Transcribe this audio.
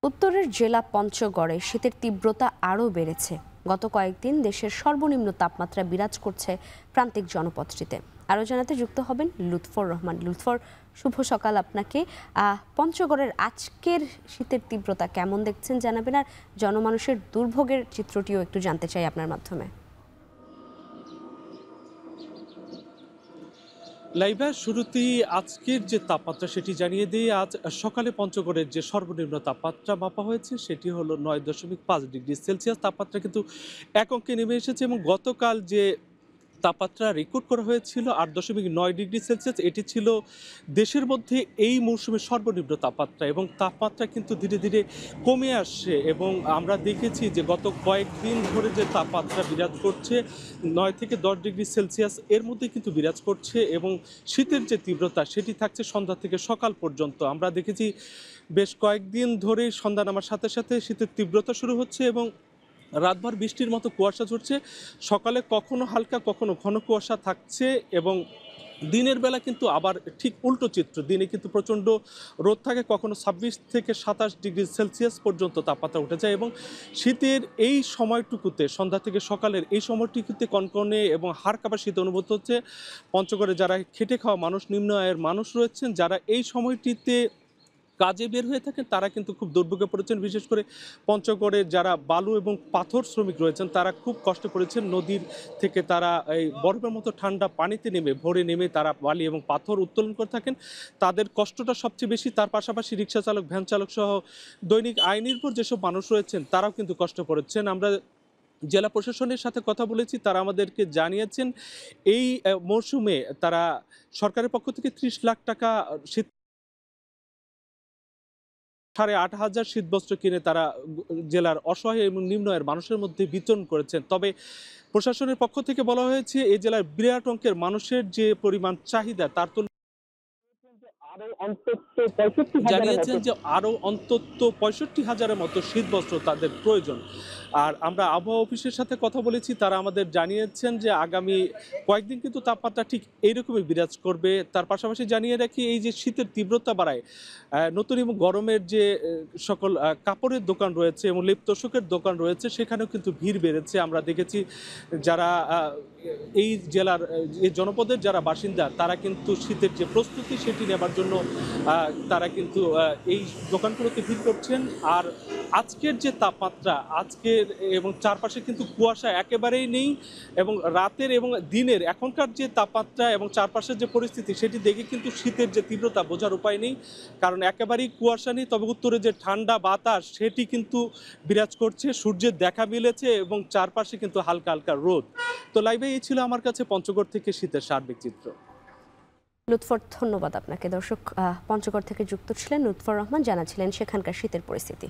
উত্তরের জেলা পঞ্চগড়ে শীতের তীব্রতা আরও বেড়েছে। গত কয়েকদিন দেশের সর্বনিম্ন তাপমাত্রা বিরাজ করছে প্রান্তিক জনপদটিতে। আরও জানাতে যুক্ত হবেন লুৎফর রহমান। লুৎফর, শুভ সকাল আপনাকে। পঞ্চগড়ের আজকের শীতের তীব্রতা কেমন দেখছেন জানাবেন, আর জনমানুষের দুর্ভোগের চিত্রটিও একটু জানতে চাই আপনার মাধ্যমে। লাইভা, শুরুতেই আজকের যে তাপমাত্রা সেটি জানিয়ে দিয়ে আজ সকালে পঞ্চগড়ের যে সর্বনিম্ন তাপমাত্রা মাপা হয়েছে সেটি হলো 9.5 ডিগ্রি সেলসিয়াস। তাপমাত্রা কিন্তু এক অঙ্কে নেমে এসেছে এবং গতকাল যে তাপমাত্রা রেকর্ড করা হয়েছিল 8.9 ডিগ্রি সেলসিয়াস, এটি ছিল দেশের মধ্যে এই মৌসুমের সর্বনিম্ন তাপমাত্রা। এবং তাপমাত্রা কিন্তু ধীরে ধীরে কমে আসছে এবং আমরা দেখেছি যে গত কয়েকদিন ধরে যে তাপমাত্রা বিরাজ করছে 9 থেকে 10 ডিগ্রি সেলসিয়াস এর মধ্যে কিন্তু বিরাজ করছে এবং শীতের যে তীব্রতা সেটি থাকছে সন্ধ্যা থেকে সকাল পর্যন্ত। আমরা দেখেছি বেশ কয়েকদিন ধরে সন্ধ্যা নামার সাথে সাথে শীতের তীব্রতা শুরু হচ্ছে এবং রাতভর বৃষ্টির মতো কুয়াশা ঝরছে। সকালে কখনো হালকা কখনো ঘন কুয়াশা থাকছে এবং দিনের বেলা কিন্তু আবার ঠিক উল্টো চিত্র। দিনে কিন্তু প্রচণ্ড রোদ থাকে, কখনো 26 থেকে 27 ডিগ্রি সেলসিয়াস পর্যন্ত তাপমাত্রা উঠে যায় এবং শীতের এই সময়টুকুতে সন্ধ্যা থেকে সকালের এই সময়টুকুতে কনকনে এবং হাড় কাঁপা শীত অনুভূত হচ্ছে। পঞ্চগড়ে যারা খেটে খাওয়া মানুষ, নিম্ন আয়ের মানুষ রয়েছেন, যারা এই সময়টিতে কাজে বের হয়ে থাকেন, তারা কিন্তু খুব দুর্ভোগে পড়েছেন। বিশেষ করে পঞ্চগড়ের যারা বালু এবং পাথর শ্রমিক রয়েছেন তারা খুব কষ্টে পড়েছেন। নদীর থেকে তারা এই বরফের মতো ঠান্ডা পানিতে নেমে ভোরে নেমে তারা বালি এবং পাথর উত্তোলন করে থাকেন। তাদের কষ্টটা সবচেয়ে বেশি। তার পাশাপাশি রিক্সা চালক, ভ্যান চালক সহ দৈনিক আয় নির্ভর যেসব মানুষ রয়েছেন তারাও কিন্তু কষ্ট পড়েছেন। আমরা জেলা প্রশাসনের সাথে কথা বলেছি, তারা আমাদেরকে জানিয়েছেন এই মরশুমে তারা সরকারের পক্ষ থেকে 30 লাখ টাকা শীত 8,500 শীতবস্ত্র কিনে তারা জেলার অসহায় এবং নিম্ন আয়ের মানুষের মধ্যে বিতরণ করেছেন। তবে প্রশাসনের পক্ষ থেকে বলা হয়েছে এই জেলার বিরাট অঙ্কের মানুষের যে পরিমাণ চাহিদা তার জানিয়েছেন যে আরও অন্তত 65,000-এর মতো শীতবস্ত্র তাদের প্রয়োজন। আর আমরা আবহাওয়া অফিসের সাথে কথা বলেছি, তারা আমাদের জানিয়েছেন যে আগামী কয়েকদিন কিন্তু তাপমাত্রা ঠিক এইরকমই বিরাজ করবে। তার পাশাপাশি জানিয়ে রাখি, এই যে শীতের তীব্রতা বাড়ায়, নতুন এবং গরমের যে সকল কাপড়ের দোকান রয়েছে এবং লেপ তোশকের দোকান রয়েছে সেখানেও কিন্তু ভিড় বেড়েছে। আমরা দেখেছি যারা এই জেলার এই জনপদের যারা বাসিন্দা তারা কিন্তু শীতের যে প্রস্তুতি সেটি নেবার জন্য তারা কিন্তু এই দোকানগুলোতে ভিড় করছেন। আর আজকের যে তাপমাত্রা, আজকের এবং চারপাশে কিন্তু কুয়াশা একেবারেই নেই এবং রাতের এবং দিনের এখনকার যে তাপমাত্রা এবং চারপাশের যে পরিস্থিতি সেটি দেখে কিন্তু শীতের যে তীব্রতা বোঝার উপায় নেই, কারণ একেবারেই কুয়াশা নেই। তবে উত্তরে যে ঠান্ডা বাতাস সেটি কিন্তু বিরাজ করছে, সূর্যের দেখা মিলেছে এবং চারপাশে কিন্তু হালকা হালকা রোদ। তো লাইভে এই ছিল আমার কাছে পঞ্চগড় থেকে শীতের সার্বিক চিত্র। লুৎফর, ধন্যবাদ আপনাকে। দর্শক, পঞ্চগড় থেকে যুক্ত ছিলেন লুৎফর রহমান, জানাচ্ছিলেন সেখানকার শীতের পরিস্থিতি।